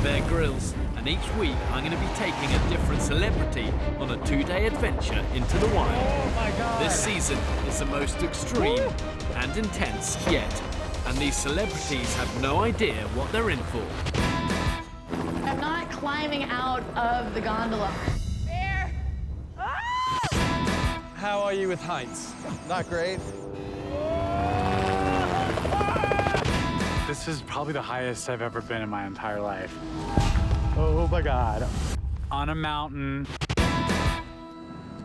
Bear Grylls, and each week I'm going to be taking a different celebrity on a 2-day adventure into the wild. Oh my God. This season is the most extreme and intense yet, and these celebrities have no idea what they're in for. I'm not climbing out of the gondola. Bear! Ah! How are you with heights? Not great. This is probably the highest I've ever been in my entire life. Oh my God. On a mountain.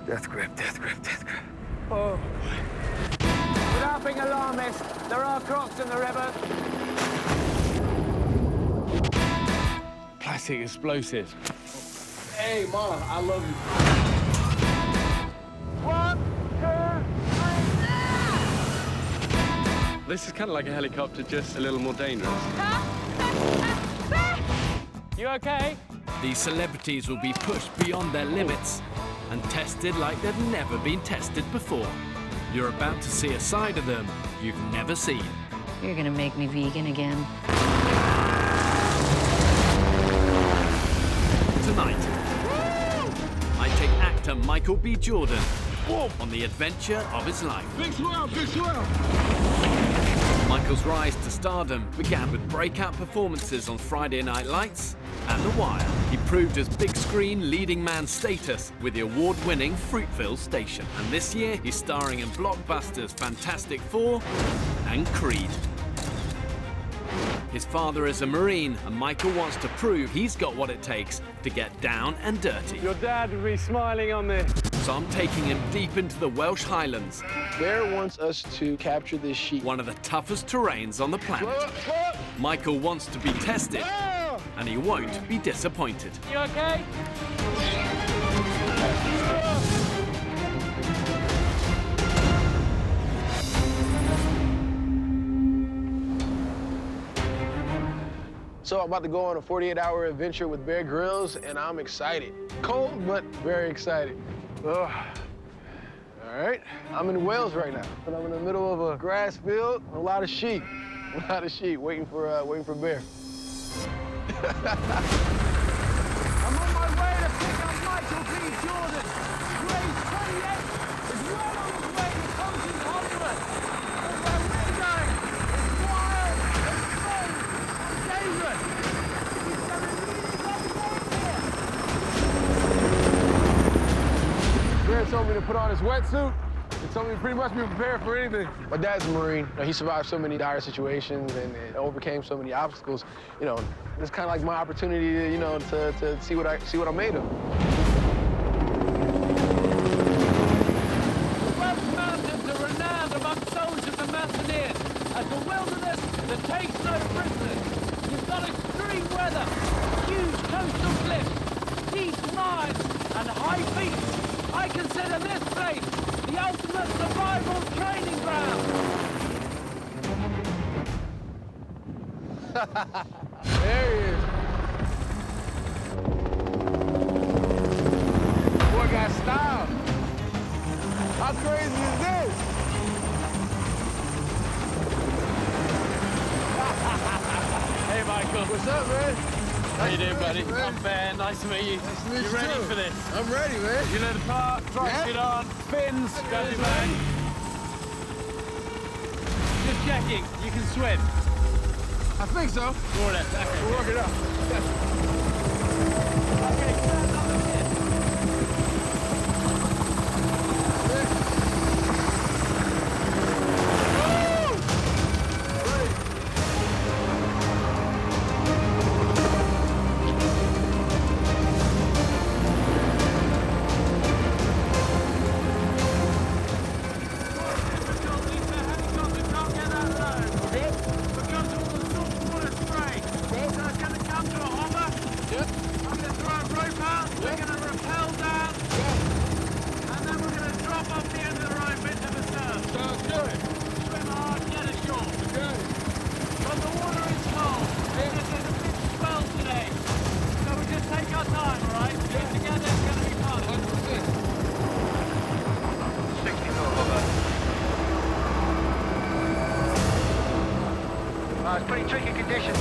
Death grip, death grip, death grip. Oh. Without being alarmist, there are crocs in the river. Plastic explosives. Hey, Mom, I love you. 1, 2, 3. This is kind of like a helicopter, just a little more dangerous. You okay? These celebrities will be pushed beyond their limits and tested like they've never been tested before. You're about to see a side of them you've never seen. You're gonna make me vegan again. Tonight, I take actor Michael B. Jordan on the adventure of his life. Big swell, big swell. Michael's rise to stardom began with breakout performances on Friday Night Lights and The Wire. He proved his big screen leading man status with the award-winning Fruitville Station. And this year, he's starring in blockbusters Fantastic Four and Creed. His father is a Marine, and Michael wants to prove he's got what it takes to get down and dirty. Your dad would be smiling on this. So I'm taking him deep into the Welsh Highlands, Bear wants us to capture this sheep. one of the toughest terrains on the planet. Michael wants to be tested, and he won't be disappointed. You okay? So I'm about to go on a 48-hour adventure with Bear Grylls, and I'm excited. Cold, but very excited. Ugh. All right, I'm in Wales right now, and I'm in the middle of a grass field, a lot of sheep, waiting for Bear. I'm on my way to pick up Michael B. Jordan. Grade 28 is well on his way to Compton Hollywood. And where we're going is wild, it's fun, it's dangerous. He's got a really great day. Bear told me to put on his wetsuit. He told me to pretty much be prepared for anything. My dad's a Marine. He survived so many dire situations and overcame so many obstacles. You know, it's kind of like my opportunity to, to see what I'm made of. The Welsh mountains are renowned among soldiers and mountaineers as the wilderness that takes no prisoners. You've got extreme weather, huge coastal cliffs, deep mines, and high peaks. I consider this place the ultimate survival training ground. There he is. Boy got style. How crazy is this? Hey, Michael. What's up, man? How you doing, buddy? Man. I'm Bear. Nice to meet you. Nice to meet you you ready too. for this? I'm ready, man. You know the part, dry suit on, fins, grab your bag. Just checking, you can swim. I think so. More or less, okay. We'll work it out. Okay, stand up again. It's pretty tricky conditions.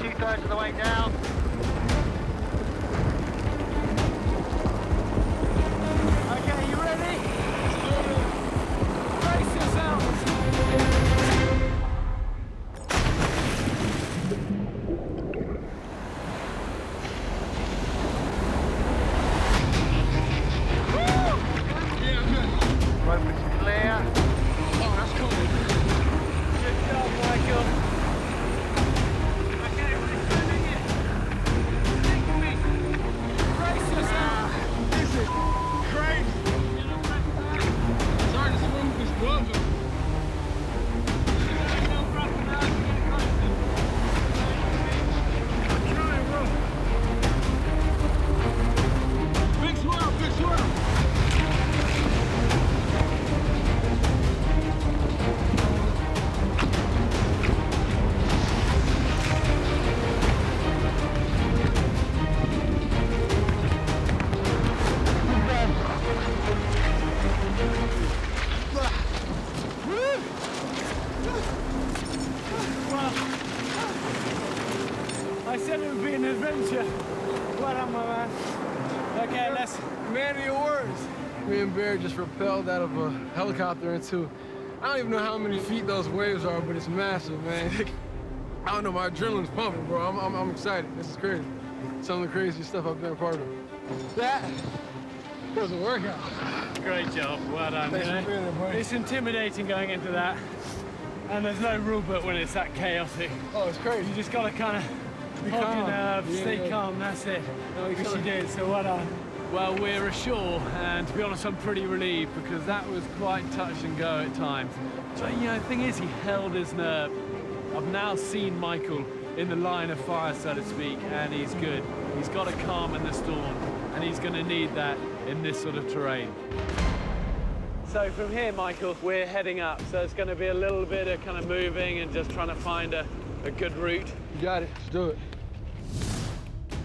2/3 of the way down. Okay, you ready? Brace yourself. Rope is clear. Oh, that's cool. Good job, Michael. Okay, we're swimming it. Stick with me. Brace yourself. This is crazy. Sorry to swim with this gloves on. Big swirl, big swirl. I said it would be an adventure. Well done, my man. Okay, let's... Man of your words. Me and Bear just rappelled out of a helicopter into, I don't even know how many feet those waves are, but it's massive, man. I don't know, my adrenaline's pumping, bro. I'm excited. This is crazy. Some of the craziest stuff I've been a part of. That was a workout. Great job. Well done. Thanks you know. for being there, buddy. It's intimidating going into that. And there's no rule book when it's that chaotic. Oh, it's crazy. You just gotta kind of hold your calm. nerves, Yeah, stay yeah. calm, that's it. No, you Which you can't. did, so well done. Well, we're ashore, and to be honest, I'm pretty relieved because that was quite touch and go at times. So, you know, the thing is, he held his nerve. I've now seen Michael in the line of fire, so to speak, and he's good. He's got a calm in the storm, and he's going to need that in this sort of terrain. So from here, Michael, we're heading up. So it's going to be a little bit of kind of moving and just trying to find a good route. You got it. Let's do it.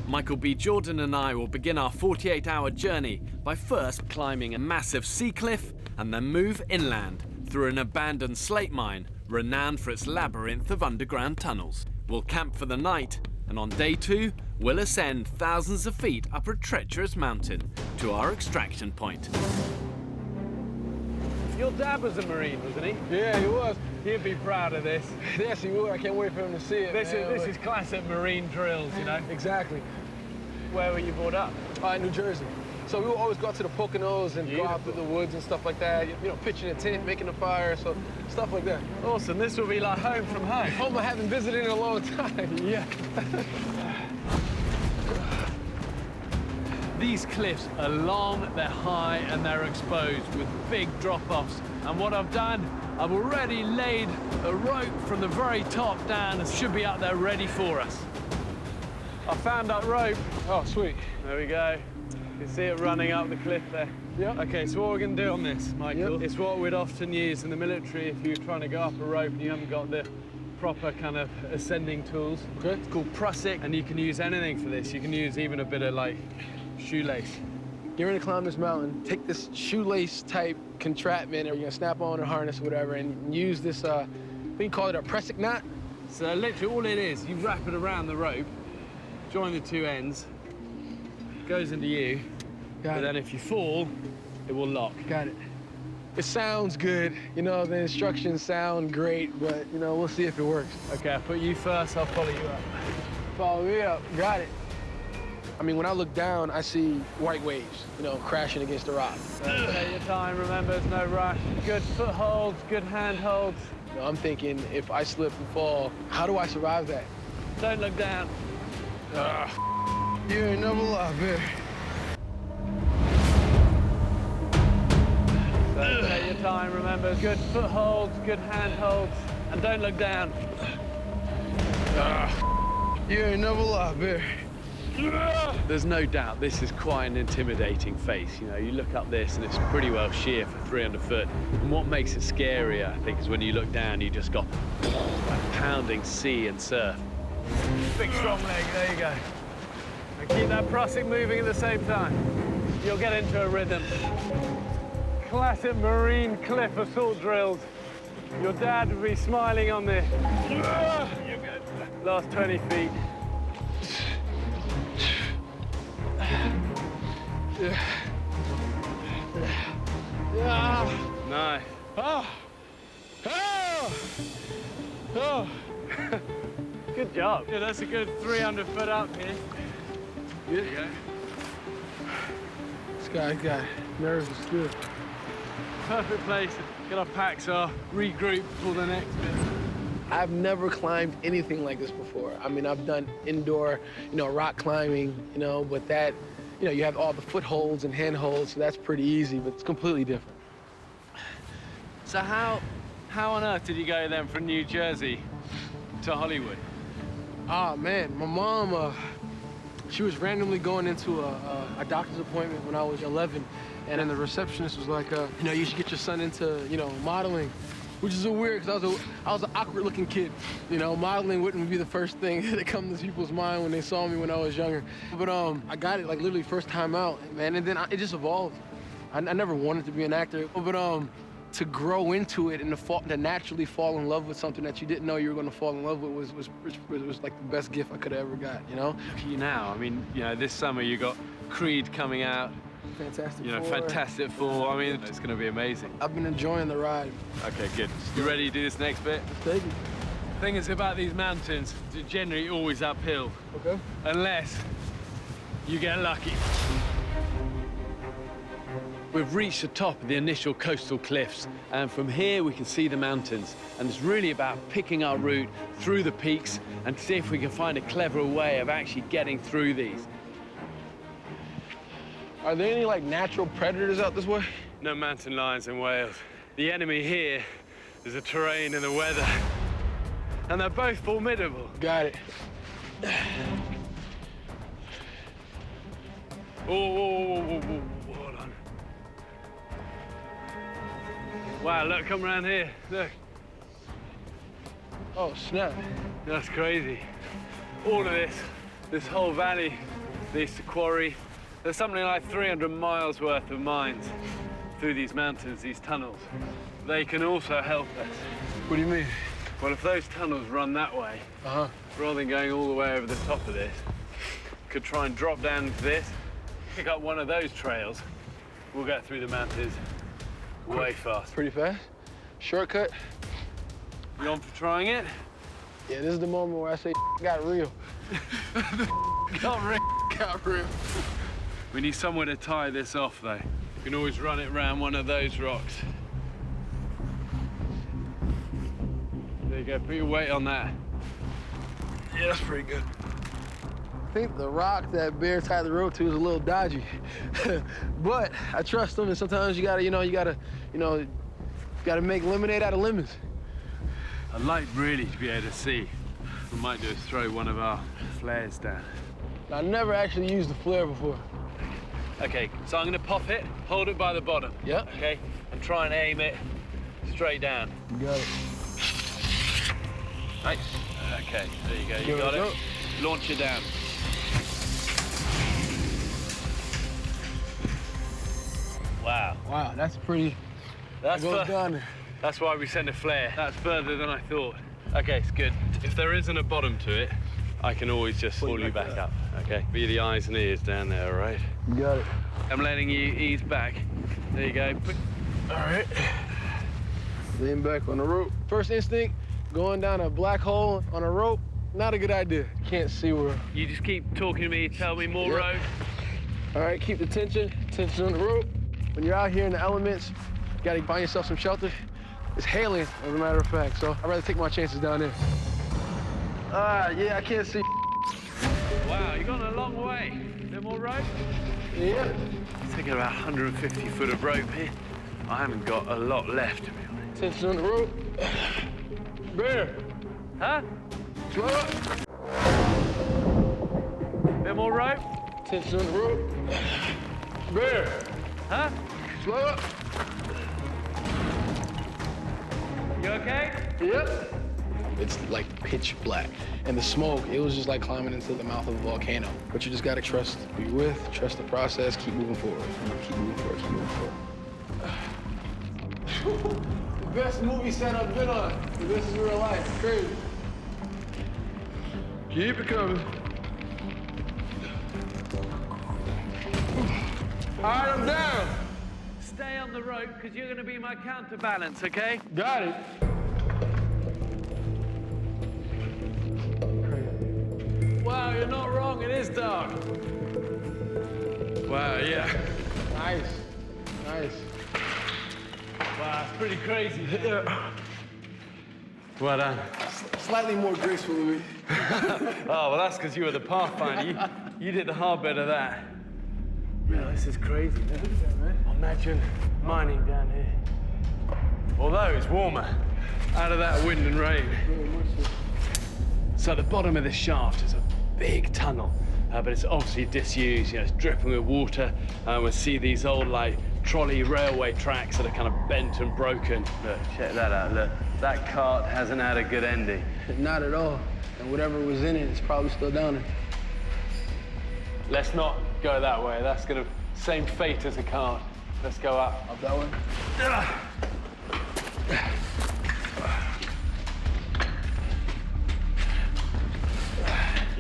Michael B. Jordan and I will begin our 48-hour journey by first climbing a massive sea cliff and then move inland through an abandoned slate mine renowned for its labyrinth of underground tunnels. We'll camp for the night, and on day 2, we'll ascend thousands of feet up a treacherous mountain to our extraction point. Your dad was a Marine, wasn't he? Yeah, he was. He'd be proud of this. Yes, he would. I can't wait for him to see it. This man. is classic Marine drills, you know. Exactly. Where were you brought up? In New Jersey. So we would always go out to the Poconos and go out through the woods and stuff like that. You know, pitching a tent, making a fire, so stuff like that. Awesome. This will be like home from home. Home I haven't visited in a long time. Yeah. These cliffs are long, they're high, and they're exposed with big drop-offs. And what I've done, I've already laid a rope from the very top down and should be up there ready for us. I found that rope. Oh, sweet. There we go. You can see it running up the cliff there. Yeah. Okay, so what we're going to do on this, Michael, Yep. it's what we'd often use in the military if you're trying to go up a rope and you haven't got the proper kind of ascending tools. Okay. It's called prussic, and you can use anything for this. You can use even a bit of, like, shoelace. Get ready to climb this mountain, take this shoelace type contraption, or you're gonna snap on a harness or whatever, and use this, I think you call it a pressic knot. So literally all it is, you wrap it around the rope, join the two ends, goes into you, but then if you fall, it will lock. Got it. It sounds good, you know, the instructions sound great, but, you know, we'll see if it works. Okay, I'll put you first, I'll follow you up. Follow me up, got it. I mean, when I look down, I see white waves, you know, crashing against the rock. Take your time, remember, there's no rush. Good footholds, good handholds. You know, I'm thinking, if I slip and fall, how do I survive that? Don't look down. You ain't never lie, man. So take your time, remember, good footholds, good handholds, and don't look down. You ain't never lie, man. There's no doubt this is quite an intimidating face. You know, you look up this and it's pretty well sheer for 300 foot. And what makes it scarier, I think, is when you look down, you just got that pounding sea and surf. Big strong leg, there you go. And keep that prussic moving at the same time. You'll get into a rhythm. Classic Marine cliff assault drills. Your dad would be smiling on this. You're good. Last 20 feet. Nice. Good job. Yeah, that's a good 300 foot up here. There you go. This guy's got nerves is good. Perfect place to get our packs off, regroup for the next bit. I've never climbed anything like this before. I mean, I've done indoor, rock climbing, but that, you have all the footholds and handholds, so that's pretty easy, but it's completely different. So how on earth did you go then from New Jersey to Hollywood? Oh, man, my mom, she was randomly going into a doctor's appointment when I was 11, and then the receptionist was like, you should get your son into, modeling, which is so weird because I was an awkward-looking kid. Modeling wouldn't be the first thing that comes to people's mind when they saw me when I was younger. But I got it like literally first time out, man, and then it just evolved. I never wanted to be an actor, but to grow into it and to naturally fall in love with something that you didn't know you were going to fall in love with was like the best gift I could have ever got, Look at you now. I mean, this summer you got Creed coming out. Fantastic Four. Fantastic Four. I mean, it's going to be amazing. I've been enjoying the ride. Okay, good. You ready to do this next bit? Take it. The thing is about these mountains, they're generally always uphill. Okay. Unless you get lucky. We've reached the top of the initial coastal cliffs, and from here we can see the mountains. And it's really about picking our route through the peaks and see if we can find a clever way of actually getting through these. Are there any like natural predators out this way? No mountain lions in Wales. The enemy here is the terrain and the weather. And they're both formidable. Got it. Oh, hold on. Wow, look, come around here, look. Oh, snap. That's crazy. All of this whole valley leads to quarry. There's something like 300 miles worth of mines through these mountains, these tunnels. They can also help us. What do you mean? Well, if those tunnels run that way, rather than going all the way over the top of this, could try and drop down to this, pick up one of those trails, we'll get through the mountains way fast. Pretty fast? Shortcut? You on for trying it? Yeah, this is the moment where I say got real. Got real. We need somewhere to tie this off, though. You can always run it around one of those rocks. There you go, put your weight on that. Yeah, that's pretty good. I think the rock that Bear tied the rope to is a little dodgy. But I trust him, and sometimes you gotta make lemonade out of lemons. I'd like really to be able to see. We might do is throw one of our flares down. I never actually used the flare before. Okay, so I'm gonna pop it, hold it by the bottom. Yep. Okay, and try and aim it straight down. You got it. Nice. Okay, there you go, you Give got it a it. Launch it down. Wow. Wow, that's pretty. That's goes down there. That's why we sent a flare. That's further than I thought. Okay, it's good. If there isn't a bottom to it, I can always just pull you back up. Okay, be the eyes and ears down there, all right? You got it. I'm letting you ease back. There you go. All right. Lean back on the rope. First instinct, going down a black hole on a rope, not a good idea. Can't see where. You just keep talking to me, tell me more rope. All right, keep the tension on the rope. When you're out here in the elements, you gotta find yourself some shelter. It's hailing, as a matter of fact, so I'd rather take my chances down there. Yeah, I can't see. Wow, you've gone a long way. Is there more rope? Yeah. It's taking about 150 foot of rope here. I haven't got a lot left, to be honest. Tension on the rope. Bear. Huh? Slow up. Bit more rope? Tension on the rope. Bear. Huh? Slow up. You okay? Yep. It's like pitch black. And the smoke, it was just like climbing into the mouth of a volcano. But you just gotta trust who you're with, trust the process, keep moving forward. Keep moving forward, keep moving forward. The best movie set I've been on. This is real life, crazy. Keep it coming. All right, I'm down. Stay on the rope, because you're going to be my counterbalance, okay? Got it. Wow, you're not wrong. It is dark. Wow, yeah. Nice. Nice. Wow, it's pretty crazy. Yeah. Well done. Slightly more graceful, Louis. Oh, well, that's because you were the pathfinder. You did the hard bit of that. Yeah, this is crazy. Imagine mining down here. Although it's warmer out of that wind and rain. So the bottom of this shaft is a big tunnel, but it's obviously disused. You know, it's dripping with water. We see these old, like, trolley railway tracks that are kind of bent and broken. Look, check that out. Look, that cart hasn't had a good ending. Not at all. And whatever was in it is probably still down there. Let's not go that way. That's gonna same fate as a cart. Let's go up. Up that way?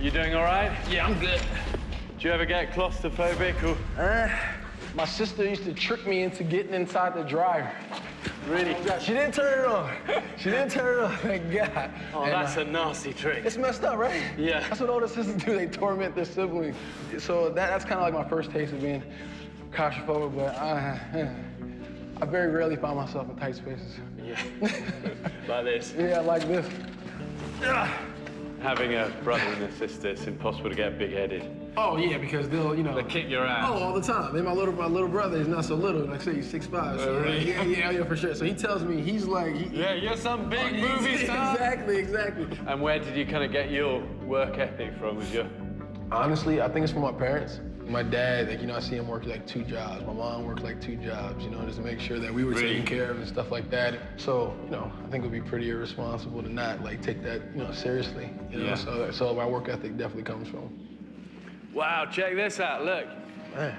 You doing all right? Yeah, I'm good. Do you ever get claustrophobic or? My sister used to trick me into getting inside the dryer. Really? She didn't turn it on. She didn't turn it on, thank God. Oh, And, that's a nasty trick. It's messed up, right? Yeah. That's what older sisters do. They torment their siblings. So that's kind of like my first taste of being claustrophobic, but I very rarely find myself in tight spaces. Yeah. Like this. Yeah, like this. Having a brother and a sister, it's impossible to get big-headed. Oh yeah, because they'll, you know. They kick your ass. Oh, all the time. And my little brother is not so little. Like I say, he's 6'5". So really? Yeah, for sure. So he tells me, he's like, Yeah, you're some big movie star. Exactly. And where did you kind of get your work ethic from? Was your Honestly, I think it's from my parents. My dad, like, you know, I see him work like 2 jobs. My mom worked like 2 jobs, you know, just to make sure that we were Really? taken care of and stuff like that. So, you know, I think it would be pretty irresponsible to not, like, take that, you know, seriously. You know? Yeah. So my work ethic definitely comes from. Wow, check this out, look. Man.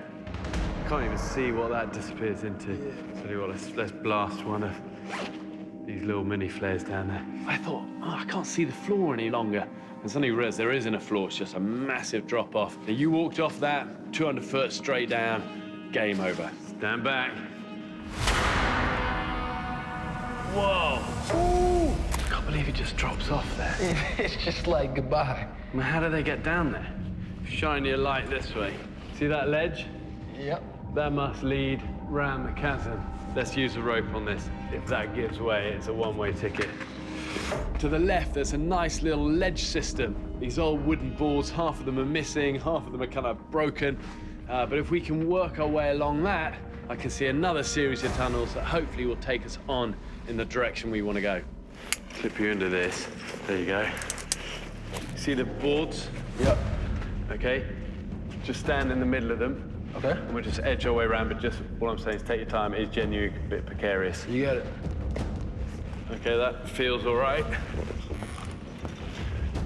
Can't even see what that disappears into. Yeah. Tell you what, let's blast one of these little mini flares down there. I thought, oh, I can't see the floor any longer. And suddenly realized there isn't a floor, it's just a massive drop off. Now, you walked off that 200 foot straight down, game over. Stand back. Whoa. Ooh. I can't believe it just drops off there. It's just like goodbye. I mean, how do they get down there? Shine your light this way. See that ledge? Yep. That must lead round the chasm. Let's use a rope on this. If that gives way, it's a one-way ticket. To the left, there's a nice little ledge system. These old wooden boards, half of them are missing, half of them are kind of broken. But if we can work our way along that, I can see another series of tunnels that hopefully will take us on in the direction we want to go. Clip you into this. There you go. See the boards? Yep. Okay, just stand in the middle of them. Okay. And we'll just edge our way around, but just all I'm saying is take your time. It's genuinely a bit precarious. You got it. Okay, that feels all right.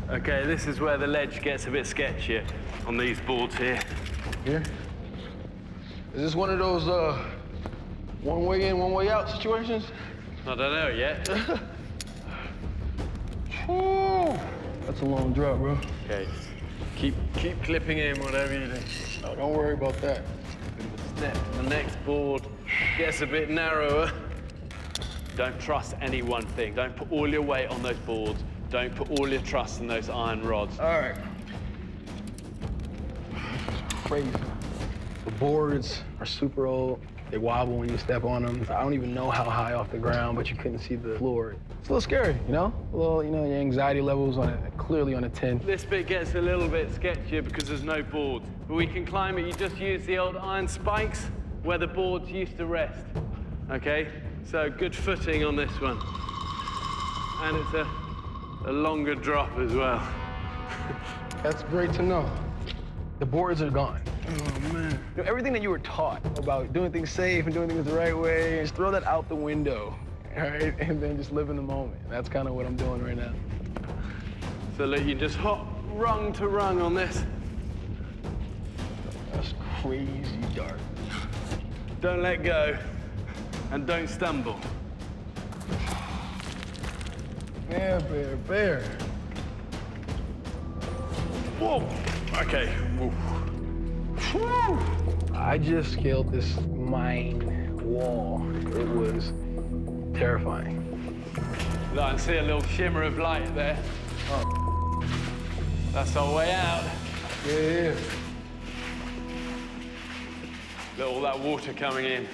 Okay, this is where the ledge gets a bit sketchier on these boards here. Here? Is this one of those one way in, one way out situations? I don't know yet. Whew. That's a long drop, bro. Okay, keep clipping in whatever you do. Oh, don't worry about that. Step. The next board gets a bit narrower. Don't trust any one thing. Don't put all your weight on those boards. Don't put all your trust in those iron rods. All right. Crazy. The boards are super old. They wobble when you step on them. I don't even know how high off the ground, but you couldn't see the floor. It's a little scary, you know? A little, you know, your anxiety levels clearly on a 10. This bit gets a little bit sketchier because there's no boards. But we can climb it. You just use the old iron spikes where the boards used to rest. Okay? So good footing on this one. And it's a longer drop as well. That's great to know. The boards are gone. Oh, man. You know, everything that you were taught about doing things safe and doing things the right way, just throw that out the window, all right? And then just live in the moment. That's kind of what I'm doing right now. So look, you just hop rung to rung on this. That's crazy dark. Don't let go and don't stumble. Yeah, Bear. Whoa. Okay. Whew. I just scaled this mine wall. It was terrifying. Look, I can see a little shimmer of light there. Oh. That's our way out. Yeah. Look, all that water coming in.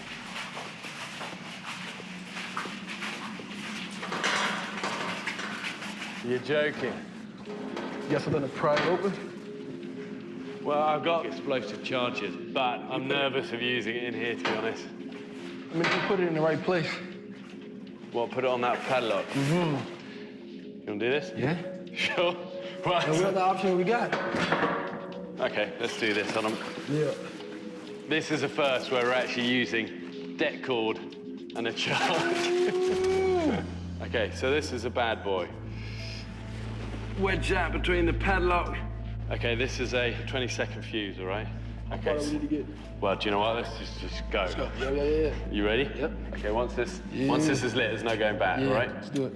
You're joking. You got something to pry it open? Well, I've got explosive charges, but I'm nervous of using it in here, to be honest. I mean, if you put it in the right place. What, put it on that padlock? Mm-hmm. You want to do this? Yeah. Sure. Right. And what other option we got? Okay, let's do this. Hold on. Yeah. This is a first where we're actually using det cord and a charge. Okay, so this is a bad boy. Wedge that between the padlock. Okay, this is a 20-second fuse, all right? Okay. What do we need to get? Well, do you know what? Let's just go. Let's go. Yeah. You ready? Yep. Okay, once this is lit, there's no going back, all right? Let's do it.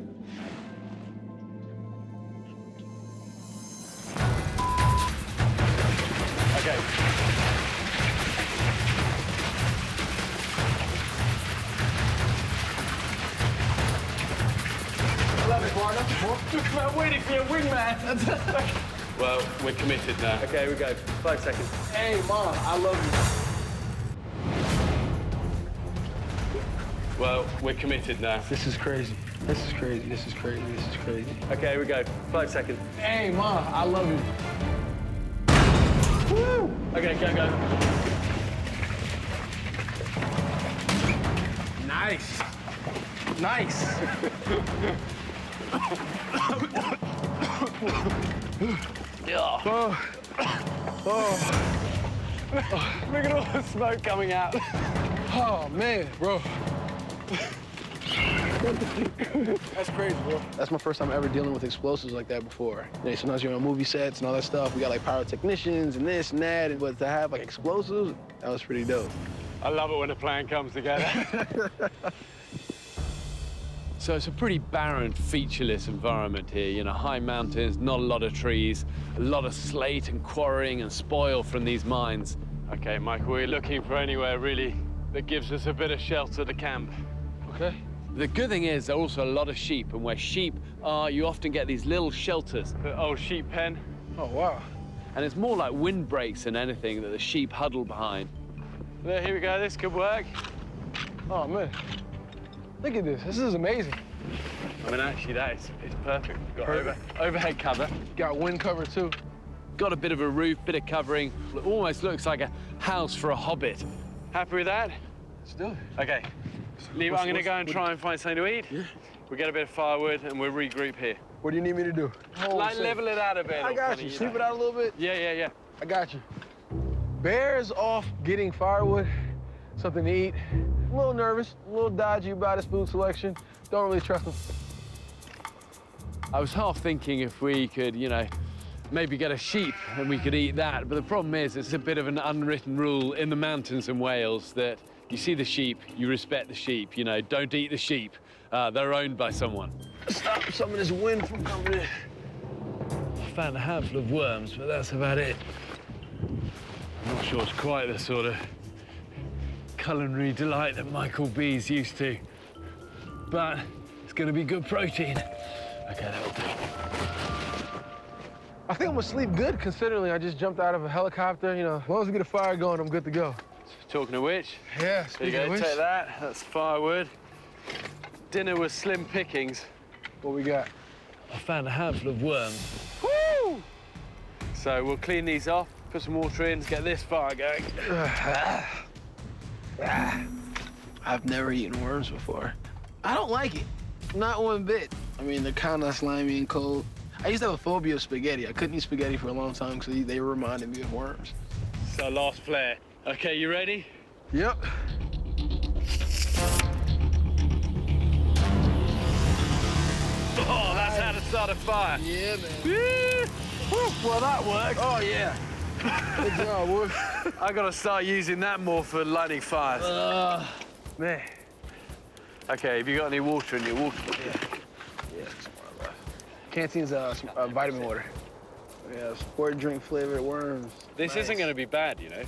Okay. Love it, partner. I'm waiting for your wingman. Well, we're committed now. Okay, we go. 5 seconds. Hey, Mom, I love Well, we're committed now. you. This is crazy. This is crazy. This is crazy. This is crazy. Okay, we go. 5 seconds. Hey, Mom, I love you. Woo! Okay, go. Nice. Nice. Yeah. Look at all the smoke coming out. Oh, man, bro. That's crazy, bro. That's my first time ever dealing with explosives like that before. You know, sometimes you're on movie sets and all that stuff. We got like pyrotechnicians and this and that, but to have like explosives, that was pretty dope. I love it when a plan comes together. So it's a pretty barren, featureless environment here. You know, high mountains, not a lot of trees, a lot of slate and quarrying and spoil from these mines. Okay, Michael, we're looking for anywhere really that gives us a bit of shelter to camp. Okay. The good thing is there are also a lot of sheep, and where sheep are, you often get these little shelters. The old sheep pen. Oh, wow. And it's more like windbreaks than anything that the sheep huddle behind. There, here we go, this could work. Oh, man. Look at this. This is amazing. I mean, actually, it's perfect. Got Perfect. overhead cover. Got wind cover, too. Got a bit of a roof, bit of covering. It almost looks like a house for a hobbit. Happy with that? Let's do it. Okay. Leave, I'm going to go and try and find something to eat. Yeah. We'll get a bit of firewood and we'll regroup here. What do you need me to do? Like level it out a bit. I got you. Sweep it out a little bit. Yeah. I got you. Bear's off getting firewood, something to eat. A little nervous, a little dodgy about his food selection. Don't really trust him. I was half thinking if we could, you know, maybe get a sheep and we could eat that. But the problem is it's a bit of an unwritten rule in the mountains in Wales that you see the sheep, you respect the sheep. You know, don't eat the sheep. They're owned by someone. Stop some of this wind from coming in. I found a handful of worms, but that's about it. I'm not sure it's quite the sort of culinary delight that Michael B's used to. But it's going to be good protein. Okay, that'll do. I think I'm gonna sleep good considering I just jumped out of a helicopter. You know, as long as we get a fire going, I'm good to go. Talking of which, Yeah, there you speaking go, of which, take that. That's firewood. Dinner was slim pickings. what we got? I found a handful of worms. Woo! So we'll clean these off, put some water in, get this fire going. I've never eaten worms before. I don't like it, not one bit. I mean, they're kind of slimy and cold. I used to have a phobia of spaghetti. I couldn't eat spaghetti for a long time because they reminded me of worms. So last flare. Okay, you ready? Yep. Oh, that's how to start a fire. Yeah, man. Well, that worked. Oh, yeah. Good job, boy. I gotta start using that more for lighting fires. Man. Okay, have you got any water in your water? Yeah, some more left. Canteen's vitamin water. Yeah, sport drink flavored worms. This Nice. isn't going to be bad, you know.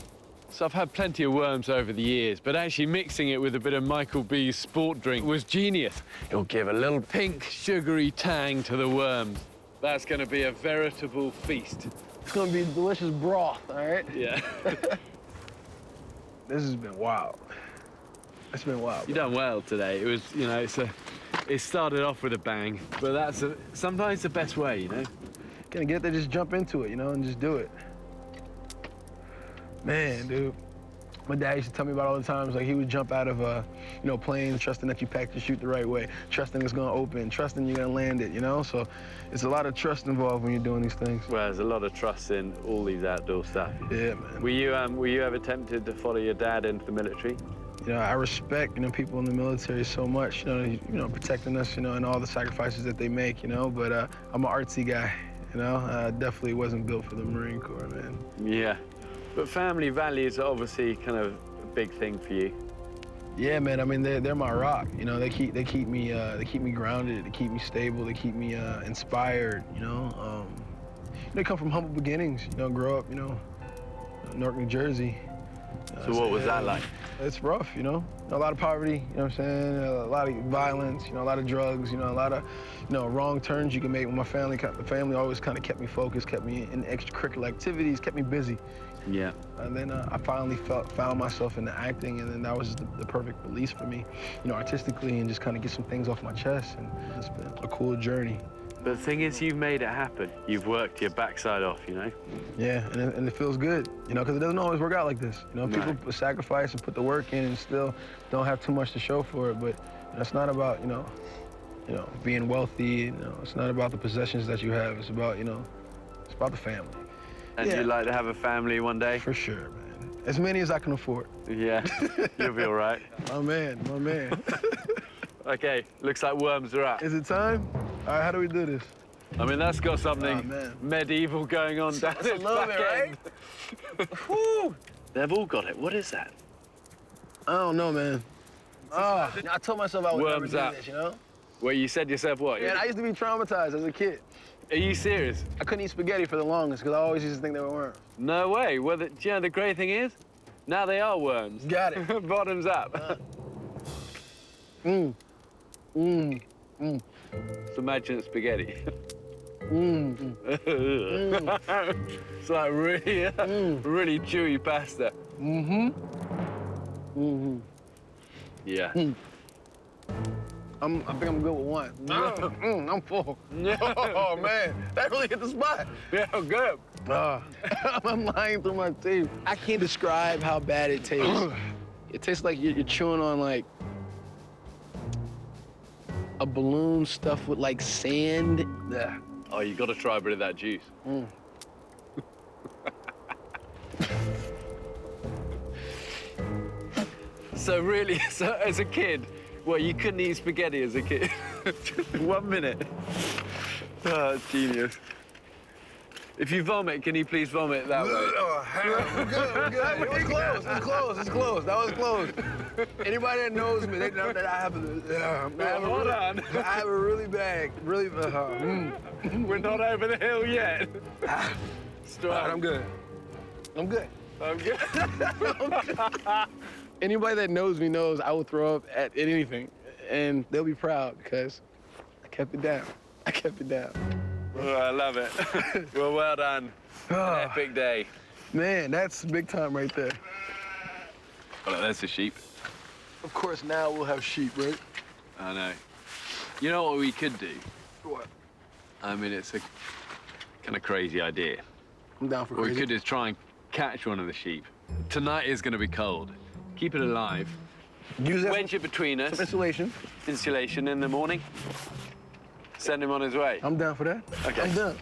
So I've had plenty of worms over the years, but actually mixing it with a bit of Michael B's sport drink was genius. It'll give a little pink, sugary tang to the worms. That's going to be a veritable feast. It's gonna be delicious broth, all right? Yeah. This has been wild. It's been wild. You done well today. It was, you know, it started off with a bang, but that's sometimes the best way, you know. Gonna get there, just jump into it, you know, and just do it. Man, dude. My dad used to tell me about all the times, like he would jump out of planes, trusting that you packed your chute the right way, trusting it's gonna open, trusting you're gonna land it, you know? So it's a lot of trust involved when you're doing these things. Well, there's a lot of trust in all these outdoor stuff. Yeah, man. Were you ever tempted to follow your dad into the military? You know, I respect, people in the military so much, protecting us, and all the sacrifices that they make, but I'm an artsy guy, I definitely wasn't built for the Marine Corps, man. Yeah. But family values are obviously kind of a big thing for you. Yeah, man. I mean, they're my rock. They keep me grounded. They keep me stable. They keep me inspired. They come from humble beginnings. Grow up, Newark, New Jersey. So what was that like? It's rough, a lot of poverty. You know what I'm saying? A lot of violence. A lot of drugs. A lot of wrong turns you can make. With my family, the family always kind of kept me focused, kept me in extracurricular activities, kept me busy. Yeah. And then I finally found myself in the acting, and then that was the perfect release for me, artistically, and just kind of get some things off my chest. And it's been a cool journey. But the thing is, you've made it happen. You've worked your backside off, Yeah, and it feels good, because it doesn't always work out like this. People sacrifice and put the work in and still don't have too much to show for it. But it's not about, being wealthy. It's not about the possessions that you have. It's about, it's about the family. And you'd like to have a family one day? For sure, man. As many as I can afford. Yeah, you'll be all right. My man. Okay, looks like worms are up. Is it time? All right, how do we do this? I mean, that's got something medieval going on down That's a little bit, right? Whew. They've all got it. What is that? I don't know, man. I told myself I would Worms never up. do this, Well, you said yourself what? Man, I used to be traumatized as a kid. Are you serious? I couldn't eat spaghetti for the longest because I always used to think they were worms. No way. Well, do you know the great thing is? Now they are worms. Got it. Bottoms up. So imagine spaghetti. It's like really chewy pasta. Yeah. I think I'm good with one. I'm full. Oh, man. That really hit the spot. Yeah, good. I'm lying through my teeth. I can't describe how bad it tastes. It tastes like you're chewing on, like, a balloon stuffed with, like, sand. Ugh. Oh, you got to try a bit of that juice. So really, as a kid, well, you couldn't eat spaghetti as a kid. 1 minute. Oh, it's genius. If you vomit, can you please vomit that way? We're good. It was close. That was close. Anybody that knows me, they know that I have a really bad, We're not over the hill yet. All right, I'm good. I'm good. Anybody that knows me knows I will throw up at anything, and they'll be proud because I kept it down. Oh, I love it. Well done. An epic day. Man, that's big time right there. Well, there's the sheep. Of course, now we'll have sheep, right? I know. You know what we could do? What? I mean, it's a kind of crazy idea. I'm down for What we crazy. could do is try and catch one of the sheep. Tonight is going to be cold. Keep it alive. Use that Wedge it between us. some insulation. Insulation in the morning. Send him on his way. I'm down for that. Okay. I'm done.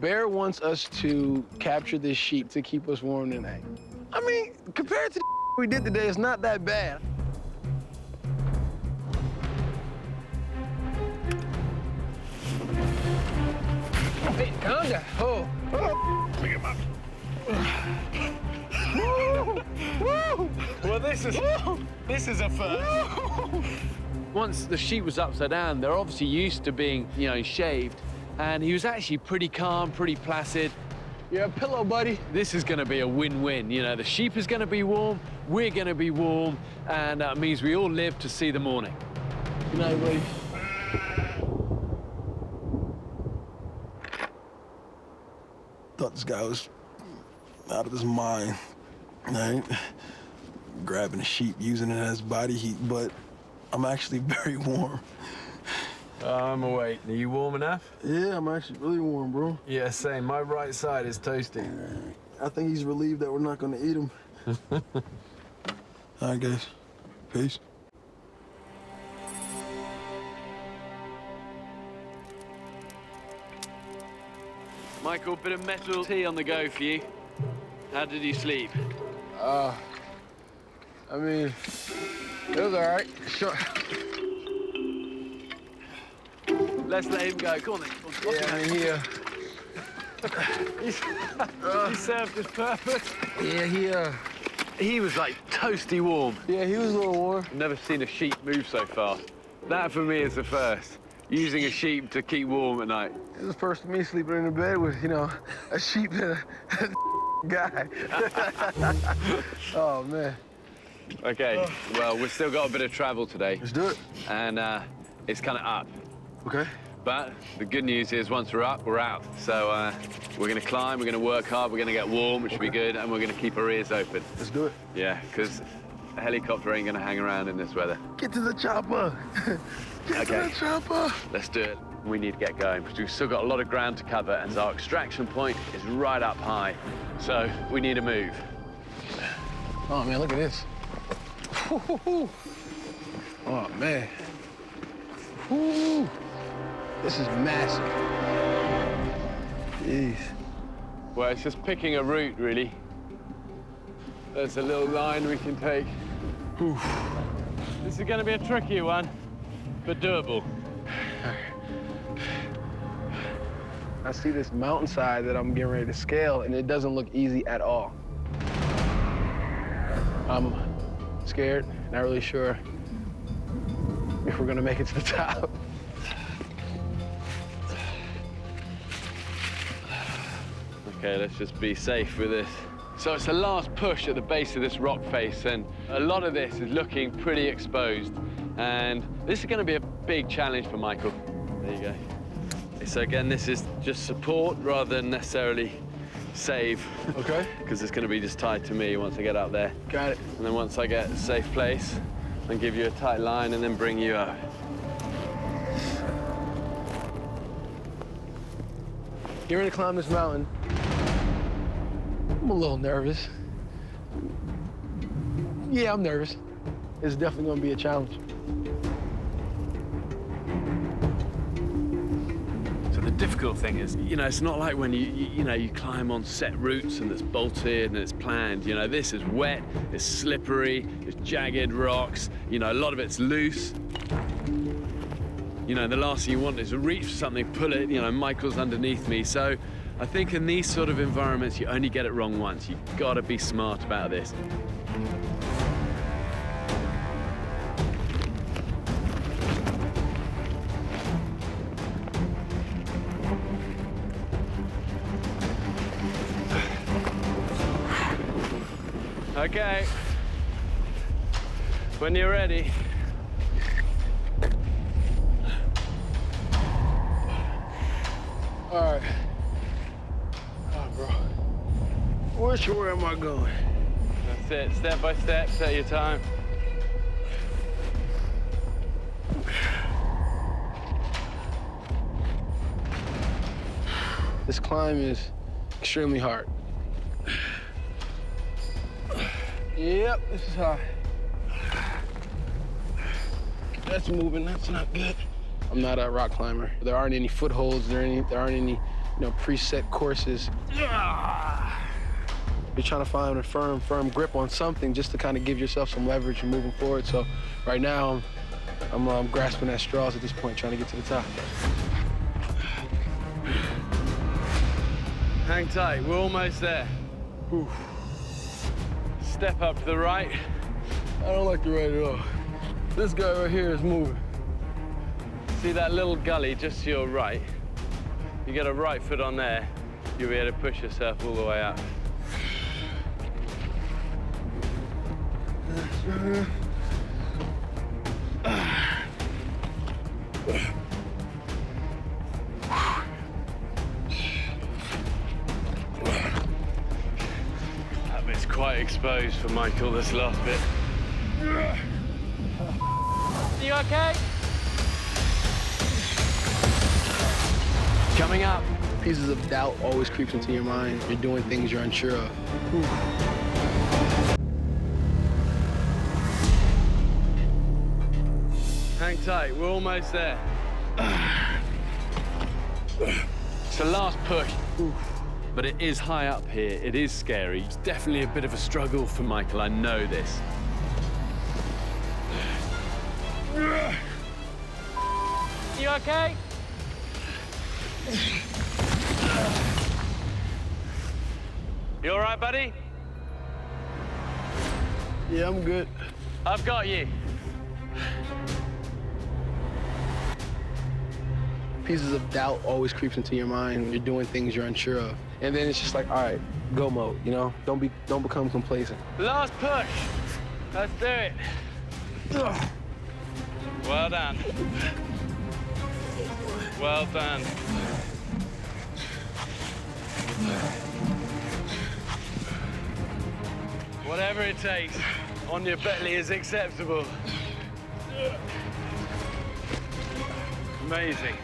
Bear wants us to capture this sheep to keep us warm tonight. I mean, compared to the we did today, it's not that bad. Hey, calm down. Well, this is a first. Once the sheep was upside down, they're obviously used to being, shaved. and he was actually pretty calm, pretty placid. Yeah, pillow, buddy. This is going to be a win-win. You know, the sheep is going to be warm, we're going to be warm, and that means we all live to see the morning. Good night, buddy. Thought this guy was out of his mind, right? Grabbing a sheep, using it as body heat, but I'm actually very warm. I'm awake. Are you warm enough? Yeah, I'm actually really warm, bro. Yeah, same. My right side is toasty. I think he's relieved that we're not gonna eat him. All right, guys. Peace. Michael, bit of metal tea on the go for you. How did you sleep? I mean, it was all right. Sure. Let's let him go. Go on then. Go on. Yeah, I mean, He served his purpose. yeah, He was like toasty warm. he was a little warm. I've never seen a sheep move so fast. That for me is the first. Using a sheep to keep warm at night. It was first me sleeping in a bed with, you know, a sheep and a guy. Oh, man. Okay, well, we've still got a bit of travel today. Let's do it. And it's kind of up. Okay. But the good news is once we're up, we're out. So we're going to climb, we're going to work hard, we're going to get warm, which should be good, and we're going to keep our ears open. Let's do it. Yeah, because a helicopter ain't going to hang around in this weather. Get to the chopper. Get to the chopper. Let's do it. We need to get going because we've still got a lot of ground to cover, and our extraction point is right up high. So we need to move. Oh, man, look at this. Oh, man. Woo. This is massive. Jeez. Well, it's just picking a route, really. There's a little line we can take. Whew. This is going to be a tricky one, but doable. I see this mountainside that I'm getting ready to scale, and it doesn't look easy at all. I'm scared, not really sure if we're gonna make it to the top. Okay, let's just be safe with this. So it's the last push at the base of this rock face, and a lot of this is looking pretty exposed. And this is going to be a big challenge for Michael. There you go. So again, this is just support rather than necessarily save. Okay. Because it's going to be just tied to me once I get up there. Got it. And then once I get a safe place, I'll give you a tight line and then bring you up. Get ready to climb this mountain. I'm a little nervous. Yeah, I'm nervous. It's definitely gonna be a challenge. So the difficult thing is, you know, it's not like when you climb on set routes and it's bolted and it's planned. You know, this is wet, it's slippery, it's jagged rocks. You know, a lot of it's loose. You know, the last thing you want is to reach for something, pull it, you know, Michael's underneath me. So I think in these sort of environments, you only get it wrong once. You've got to be smart about this. Okay. When you're ready. All right. Oh, bro. Where am I going? That's it, step by step, take your time. This climb is extremely hard. Yep, this is high. That's moving, that's not good. I'm not a rock climber. There aren't any footholds, there aren't any preset courses. You're trying to find a firm grip on something just to kind of give yourself some leverage and moving forward. So right now, I'm grasping at straws at this point, trying to get to the top. Hang tight, we're almost there. Whew. Step up to the right. I don't like the right at all. This guy right here is moving. See that little gully just to your right? You get a right foot on there, you'll be able to push yourself all the way up. That bit's quite exposed for Michael, this last bit. You okay? Coming up, pieces of doubt always creeps into your mind. You're doing things you're unsure of. Hang tight, we're almost there. It's the last push. But it is high up here, it is scary. It's definitely a bit of a struggle for Michael, I know this. You okay? You all right, buddy? Yeah, I'm good. I've got you. Pieces of doubt always creeps into your mind when you're doing things you're unsure of. And then it's just like, all right, go mode, you know? Don't become complacent. Last push. Let's do it. Well done. Well done. Whatever it takes, on your belly is acceptable. Amazing.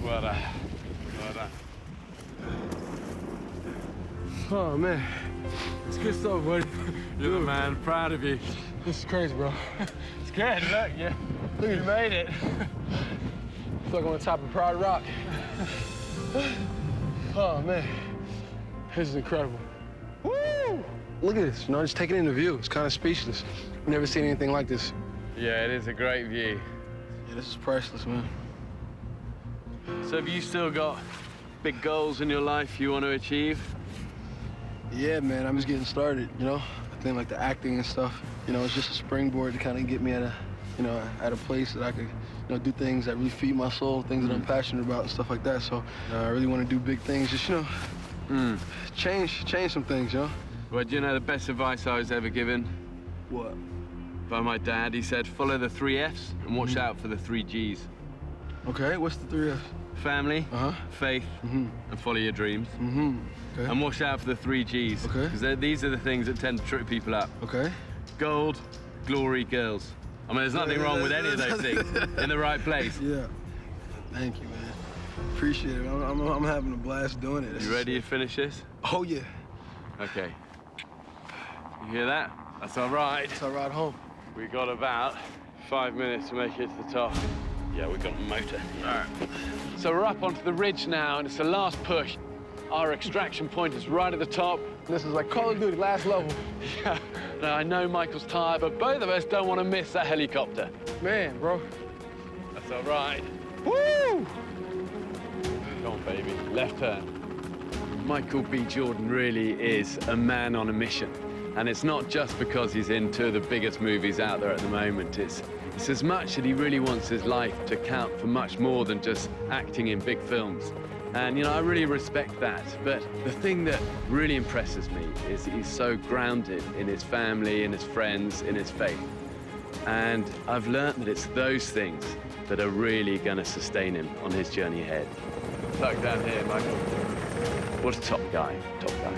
Well done. Well done. Oh, man. It's good stuff, buddy. You're the man. Proud of you. This is crazy, bro. It's good. Look, you made it. I feel like I'm on top of Pride Rock. Oh, man. This is incredible. Woo! Look at this, you know, just taking in the view. It's kind of speechless. I've never seen anything like this. Yeah, it is a great view. Yeah, this is priceless, man. So have you still got big goals in your life you want to achieve? Yeah, man, I'm just getting started, you know? I think like the acting and stuff, you know, it's just a springboard to kind of get me at a place that I could, you know, do things that really feed my soul, things that I'm passionate about and stuff like that. So I really want to do big things, just, you know, change some things, you know? Well, do you know the best advice I was ever given? What? By my dad. He said, follow the 3 F's and watch out for the 3 G's. Okay, what's the 3 F's? Family, faith, and follow your dreams. Okay. And watch out for the 3 G's. Okay. Because these are the things that tend to trip people up. Okay. Gold, glory, girls. I mean, there's nothing wrong with any of those things in the right place. Yeah. Thank you, man. Appreciate it. I'm having a blast doing it. You ready to finish this? Oh, yeah. Okay. You hear that? That's our ride. It's our ride home. We got about 5 minutes to make it to the top. Yeah, we got a motor. All right. So we're up onto the ridge now, and it's the last push. Our extraction point is right at the top. This is like Call of Duty, last level. Yeah. Now, I know Michael's tired, but both of us don't want to miss that helicopter. Man, bro. That's our ride. Woo! Come on, baby. Left turn. Michael B. Jordan really is a man on a mission. And it's not just because he's in 2 of the biggest movies out there at the moment. It's as much that he really wants his life to count for much more than just acting in big films. And, you know, I really respect that. But the thing that really impresses me is that he's so grounded in his family, in his friends, in his faith. And I've learned that it's those things that are really going to sustain him on his journey ahead. Tuck down here, Michael. What a top guy, top guy.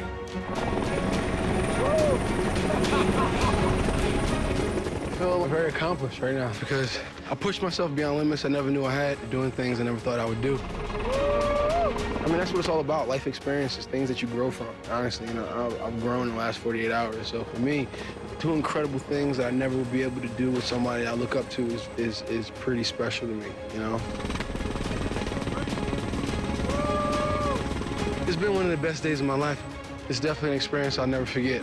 I feel very accomplished right now because I pushed myself beyond limits I never knew I had, doing things I never thought I would do. I mean, that's what it's all about, life experiences, things that you grow from. Honestly, you know, I've grown in the last 48 hours. So for me, 2 incredible things that I never will be able to do with somebody I look up to is pretty special to me, you know? It's been one of the best days of my life. It's definitely an experience I'll never forget.